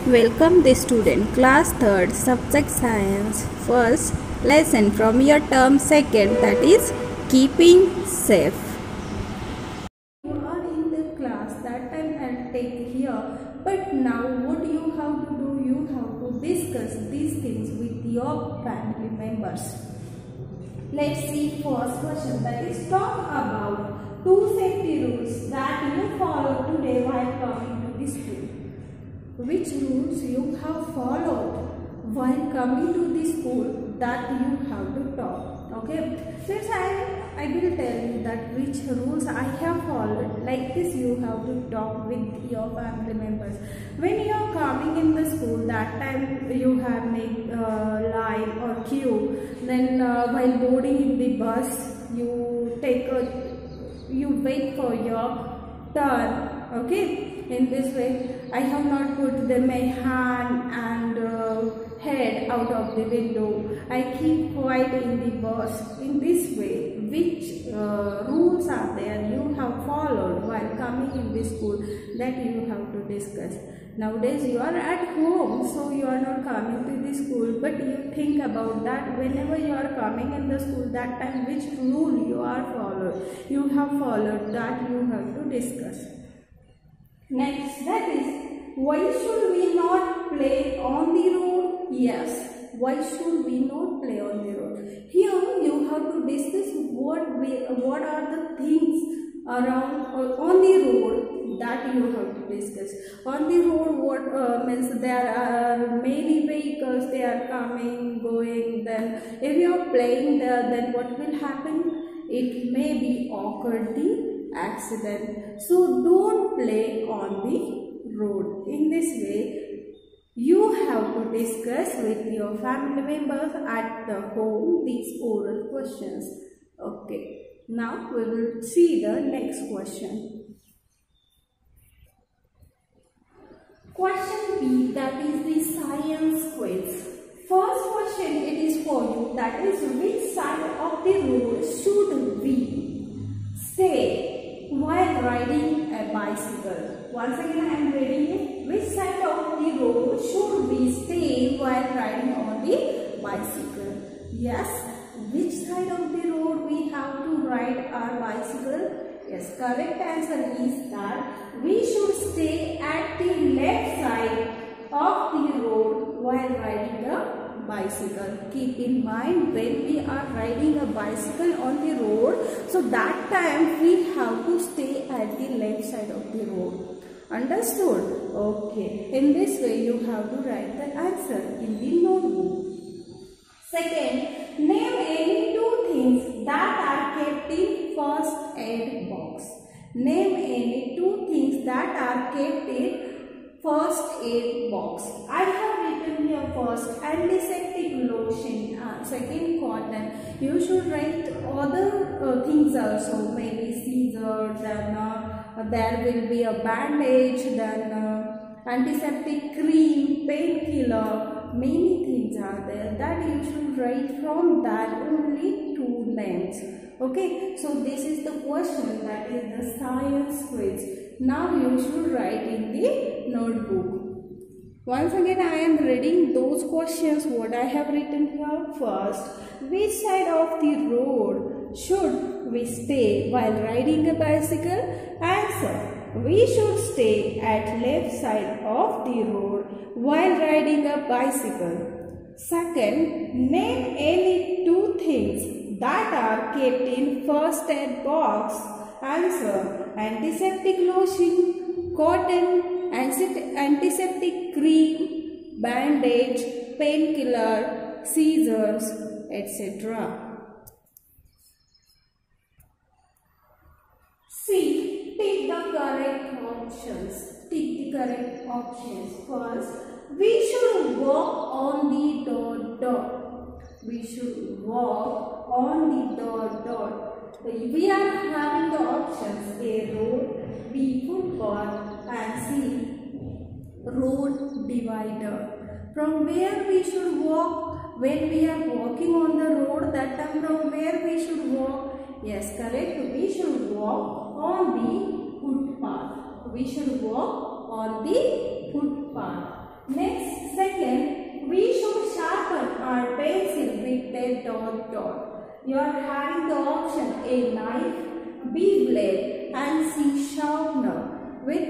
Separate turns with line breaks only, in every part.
Welcome the student, class 3rd, subject science, first lesson from your term 2nd, that is keeping safe. You are in the class, that time I'll take here, but now what you have to do, you have to discuss these things with your family members. Let's see first question, that is talk about 2 safety rules that you follow today while coming to the school. Which rules you have followed while coming to the school that you have to talk. Okay, since I will tell you that which rules I have followed. Like this, you have to talk with your family members. When you are coming in the school, that time you have made line or queue. Then while boarding in the bus, you wait for your turn. Okay, in this way I have not put my hand and head out of the window. I keep quiet in the bus. In this way, which rules are there you have followed while coming in the school that you have to discuss. Nowadays you are at home, so you are not coming to the school, but you think about that whenever you are coming in the school, that time which rule you have followed that you have to discuss. Next, that is, why should we not play on the road? Yes, why should we not play on the road? Here you have to discuss what are the things around or on the road that you have to discuss. On the road, what means there are many vehicles, they are coming, going. Then if you are playing there, then what will happen? It may be occurred the accident. So don't play on the road. In this way, you have to discuss with your family members at the home these oral questions. Okay, now we will see the next question. Question B, that is the science quiz. First question, it is for you, that is, which side of the road should we stay while riding a bicycle? Once again I am reading it. Which side of the road should we stay while riding on the bicycle? Yes, which side of the road we have to ride our bicycle? Yes, correct answer is that we should stay at the left side of the road while riding a bicycle. Keep in mind, when we are riding a bicycle on the road, so that time we have to stay at the left side of the road. Understood? Okay. In this way, you have to write the answer in the notebook. Second, name any 2 things that are kept in first aid box. Name any 2 things that are kept in first aid box. I have written here first antiseptic lotion, second cotton. You should write other things also, maybe scissors, then there will be a bandage, then antiseptic cream, painkiller, many things are there that you should write from that only 2 names. Okay, so this is the question, that is the science quiz. Now you should write in the notebook. Once again I am reading those questions what I have written here. First, which side of the road should we stay while riding a bicycle? Answer, we should stay at left side of the road while riding a bicycle. Second, name any 2 things that are kept in first aid box. Answer, antiseptic lotion, cotton, antiseptic cream, bandage, painkiller, scissors, etc. C. Take the correct options. Take the correct options. First, we should walk on the dot. We should walk on the dot. We are having the options A. Road, B. Footpath, and C. Road divider. From where we should walk when we are walking on the road? That time from where we should walk? Yes, correct. We should walk on the footpath. We should walk on the footpath. Next, second, we should sharpen our pencil with a dot dot. You are having the option A knife, B blade and C sharpener. With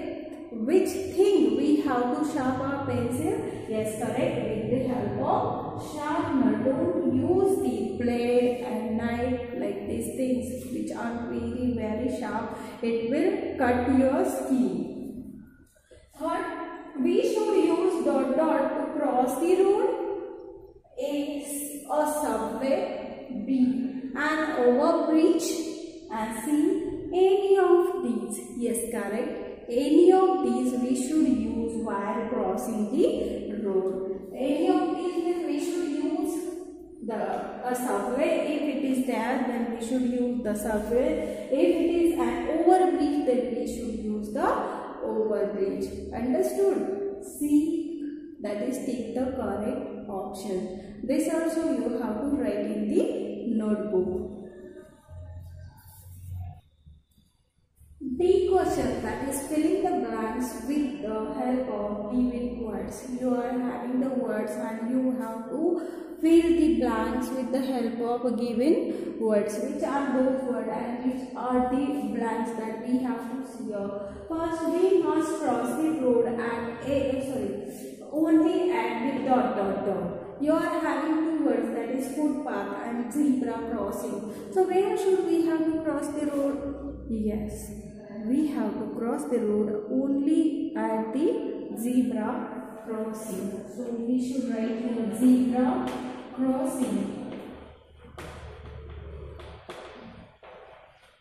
which thing we have to sharpen our pencil? Yes, correct. With the help of sharpener. Don't use the blade and knife like these things which are very sharp. It will cut your skin. Third, we should use dot dot to cross the road. A subway, B an overbridge and C any of these. Yes, correct. Any of these we should use while crossing the road. Any of these means we should use a subway. If it is there, then we should use the subway. If it is an overbridge, then we should use the overbridge. Understood? C, that is take the correct option. This also you have to write in the notebook. D question, that is filling the blanks with the help of given words. You are having the words and you have to fill the blanks with the help of given words. Which are those words and which are the blanks that we have to see here? First, we must cross the road at only at the dot dot dot. You are having two words, that is footpath and zebra crossing. So where should we have to cross the road? Yes, we have to cross the road only at the zebra crossing. So we should write here zebra crossing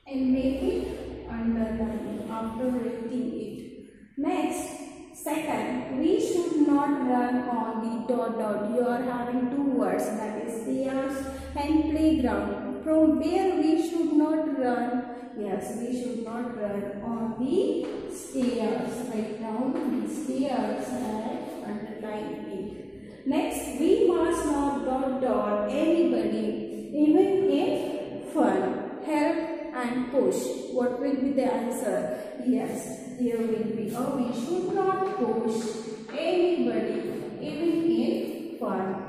and make it underline after writing it. Next, second, we should not run on the dot dot. You are having two words, that is stairs and playground. From where we should not run? Yes, we should not run on the stairs. Write down the stairs and underline it. Next, we must not dot dot anybody, even if fun, help and push. What will be the answer? Yes, here will be we should not push anybody, even in fun.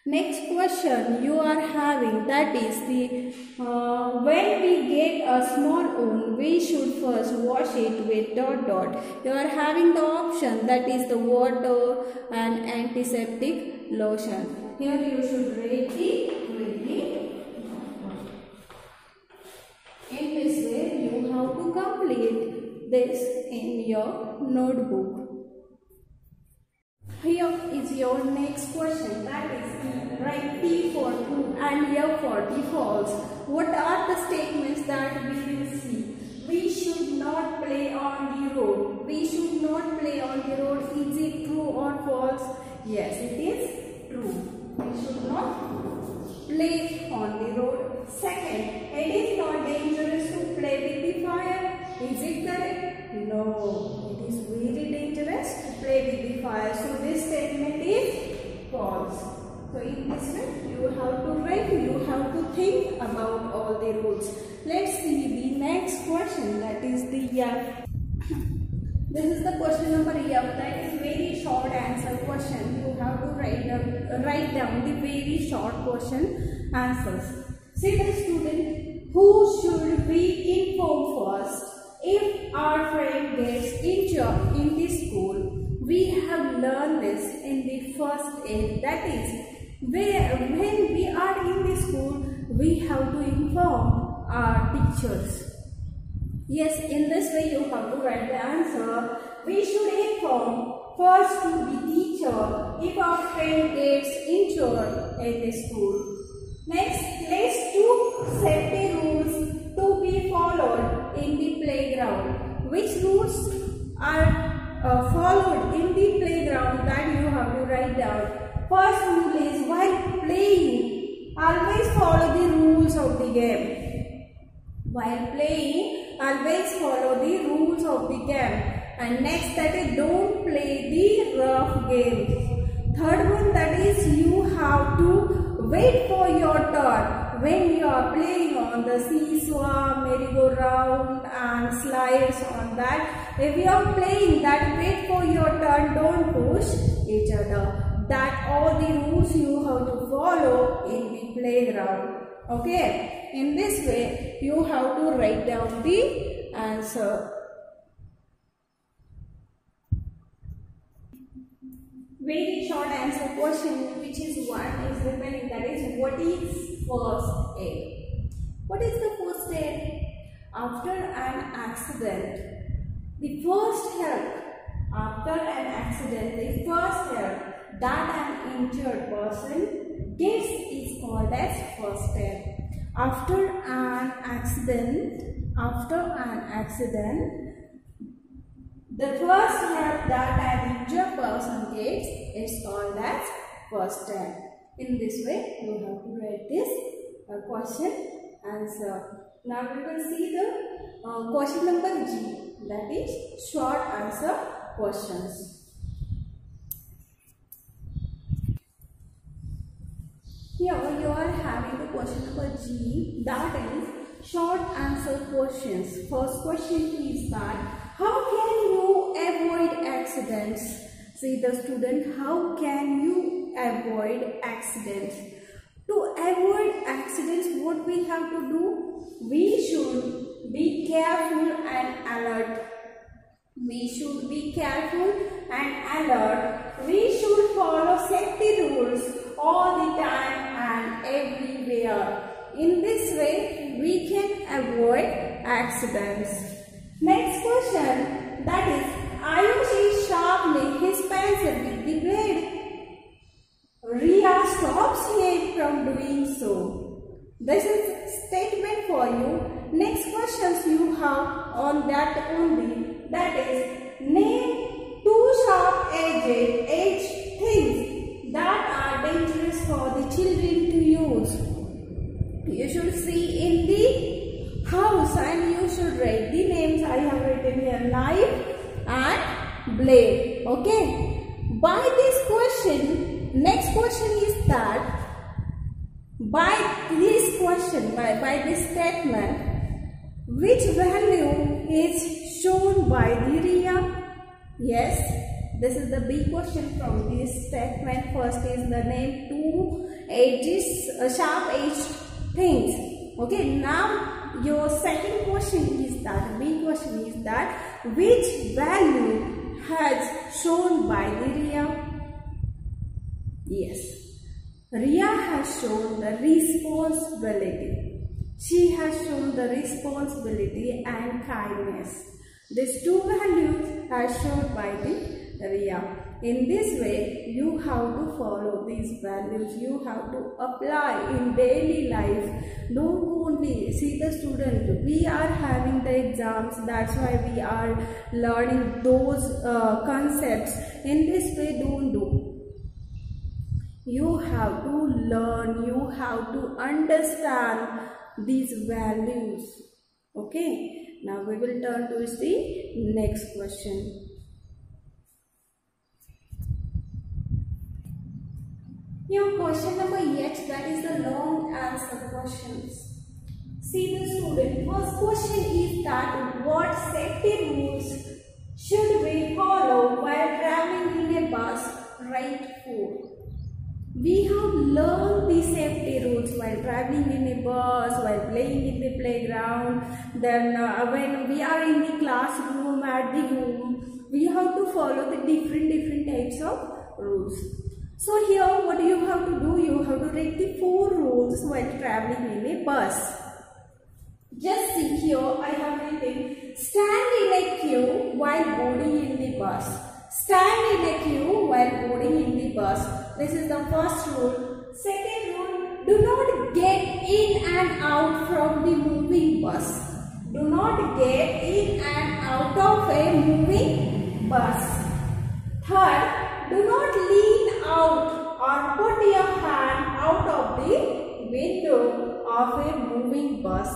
Next question you are having, that is the when we get a small wound, we should first wash it with dot dot. You are having the option, that is the water and antiseptic lotion. Here you should write the in this way you have to complete this in your notebook. Here is your next question, that is write T for true and F for the false. What are the statements that we will see? We should not play on the road. We should not play on the road. Is it true or false? Yes, it is true. We should not play on the road. Second, it is not dangerous to play with the fire. Is it correct? No, it is very dangerous to play with the fire. So this statement is false. So in this way you have to write, you have to think about all the rules. Let's see the next question, that is the F. This is the question number F, that is very short answer question. You have to write down the very short question answers. See the student, who should we inform first if our friend gets injured in the school? We have learned this in the first aid, that is when we are in the school, we have to inform our teachers. Yes, in this way you have to write the answer. We should inform first to the teacher if our friend gets injured in the school. Next, let's set the rules to be followed in the playground. Which rules are followed in the playground, that you have to write down. First rule is, while playing, always follow the rules of the game. While playing, always follow the rules of the game. And next, that is, don't play the rough games. Third one, that is, you have to wait for your turn. When you are playing on the seesaw, merry-go-round and slides on that, If you are playing, that wait for your turn, don't push each other. That all the rules you have to follow in the playground. Okay, in this way you have to write down the answer. Very short answer question, which is one is remaining, that is, what is first aid? What is the first aid? After an accident, the first help. After an accident, the first help that an injured person gets is called as first aid. After an accident, the first help that an injured person gets is called as first aid. In this way, you have to write this question answer. Now we will see the question number G, that is short answer questions. Here you are having the question number G, that is short answer questions. First question is that how can you avoid accidents? See the student, how can you avoid accidents? To avoid accidents, what we have to do? We should be careful and alert. We should be careful and alert. We should follow safety rules all the time and everywhere. In this way, we can avoid accidents. Next question, that is, Ayush is sharpening his pencil with the blade. Ria stops him from doing so. This is a statement for you. Next questions you have on that only. That is, name two sharp-edged things that are dangerous for the children to use. You should see in the house and you should write the names. I have written here knife and blade. Okay. By this question, next question is that by this question, by this statement, which value is shown by the Ria? Yes, this is the big question from this statement. First is the name two edges, sharp edged things. Okay, now your second question is that, the big question is that, which value has shown by the Ria? Yes, Ria has shown the responsibility. She has shown the responsibility and kindness. These two values are shown by the Ria. In this way, you have to follow these values. You have to apply in daily life. Don't only see the student. We are having the exams. That's why we are learning those concepts. In this way, don't do. You have to learn, you have to understand these values. Okay, now we will turn to the next question. Here question number 8, that is the long answer questions. See the student, first question is that what safety rules should we follow while traveling in a bus? Write 4. We have learned the safety rules while traveling in a bus, while playing in the playground. Then when we are in the classroom, at the home, we have to follow the different types of rules. So here what you have to do, you have to write the 4 rules while traveling in a bus. Just see here, I have written, stand in a queue while boarding in the bus. Stand in a queue while boarding in the bus. This is the first rule. Second rule, do not get in and out from the moving bus. Do not get in and out of a moving bus. Third, do not lean out or put your hand out of the window of a moving bus.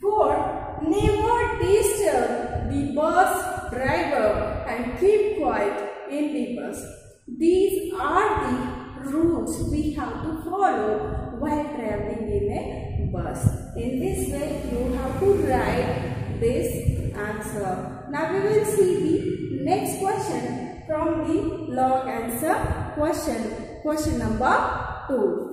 Fourth, never disturb the bus driver and keep quiet in the bus. These are the rules we have to follow while traveling in a bus. In this way, you have to write this answer. Now we will see the next question from the long answer question. Question number 2.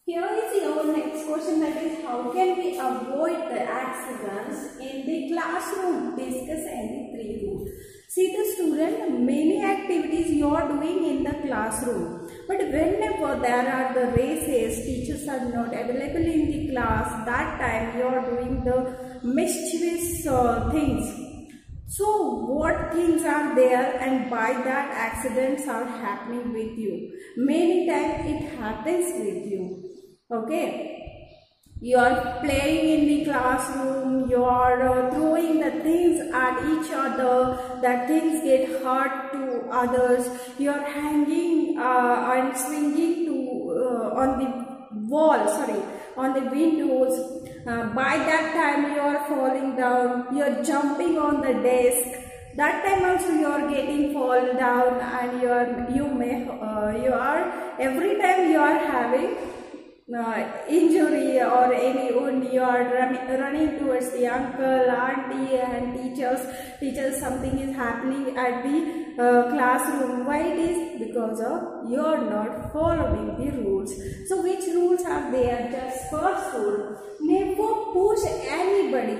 Here is your next question, that is how can we avoid the accidents in the classroom? Discuss any 3 rules. See the student, many activities you are doing in the classroom, but whenever there are the races, teachers are not available in the class, that time you are doing the mischievous things. So what things are there, and by that accidents are happening with you. Many times it happens with you. Okay. You are playing in the classroom, you are throwing the things at each other, that things get hurt to others, you are hanging and swinging to on the wall, on the windows. By that time you are falling down, you are jumping on the desk. That time also you are getting fall down, and every time you are having injury or any wound, you are running towards the uncle, auntie and teachers. Something is happening at the classroom. Why it is? Because of you are not following the rules. So which rules are there? Just first rule, never push anybody.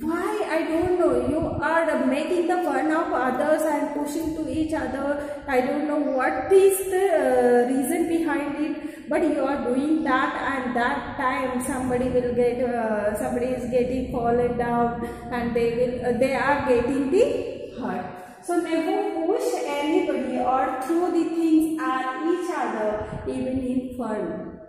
Why? I don't know. You are making the fun of others and pushing to each other. I don't know what is the reason behind it, but you are doing that, and that time somebody is getting fallen down, and they are getting the hurt. So never push anybody or throw the things at each other, even in fun.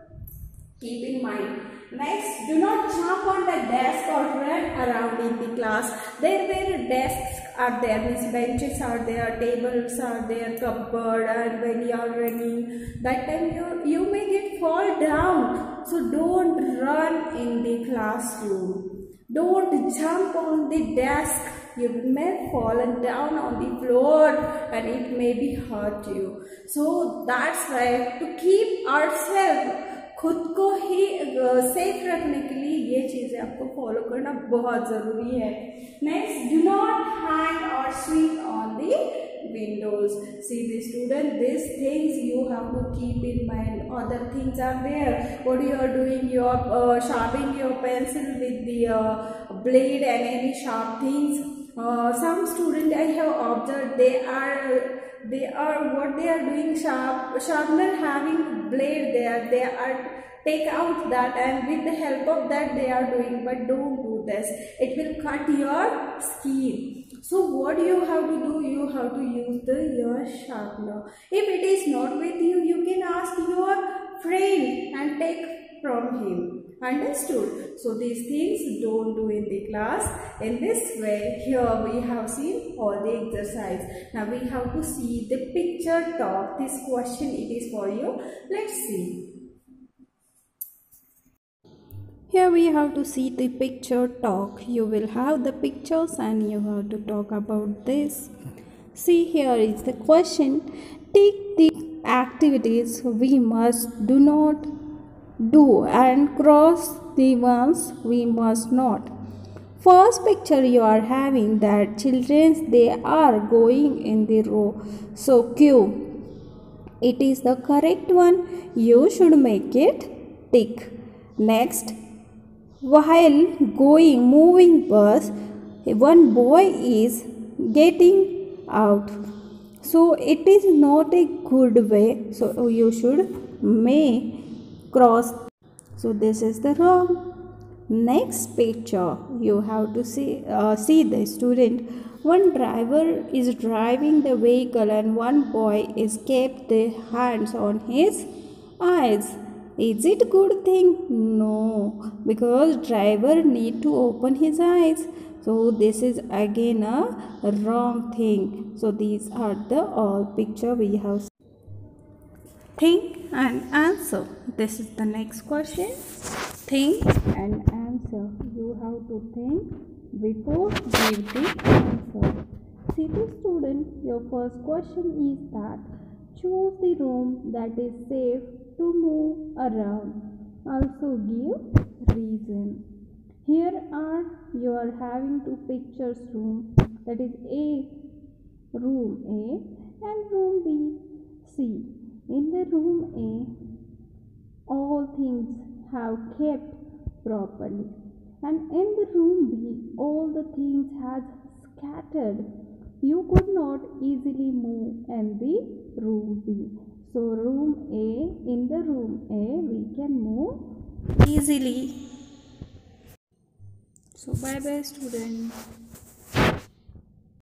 Keep in mind. Next, do not jump on the desk or run around in the class. Where desks are there, means benches are there, tables are there, cupboard, and when you are running, that time you may get fall down. So don't run in the classroom. Don't jump on the desk. You may fall down on the floor and it may be hurt you. So that's why to keep ourselves, खुद को ही safe रखने के लिए ये चीजें आपको follow करना बहुत जरूरी है. नेक्स्ट, डू नॉट हैंग और swing on the windows. See the student, these things you have to keep in mind. Other things are there. What you are doing? You are sharpening your pencil with the blade and any sharp things. Some student I have observed, they are what they are doing, sharpener having blade there, they are take out that, and with the help of that they are doing, but don't do this, it will cut your skin. So what you have to do, you have to use your sharpener. If it is not with you, you can ask your friend and take from him. Understood? So these things don't do in the class. In this way, here we have seen all the exercise. Now we have to see the picture talk. This question it is for you. Let's see. Here we have to see the picture talk. You will have the pictures and you have to talk about this. See, here is the question. Take the activities we must do not do and cross the ones we must not. First picture you are having that children, they are going in the row. So Q, it is the correct one. You should make it tick. Next, while moving bus, one boy is getting out. So it is not a good way. So you should may cross. So this is the wrong. Next picture you have to see the student. One driver is driving the vehicle and one boy is kept the hands on his eyes. Is it a good thing? No, because driver need to open his eyes. So this is again a wrong thing. So these are the all picture we have. Think and answer. This is the next question. Think and answer. You have to think before give the answer. See the student, your first question is that choose the room that is safe to move around. Also give reason. Here are you are having two pictures room, that is room A and room B. See, in the room A all things have kept properly, and in the room B all the things has scattered. You could not easily move in the room B. So room A, in the room A we can move easily. So bye bye students.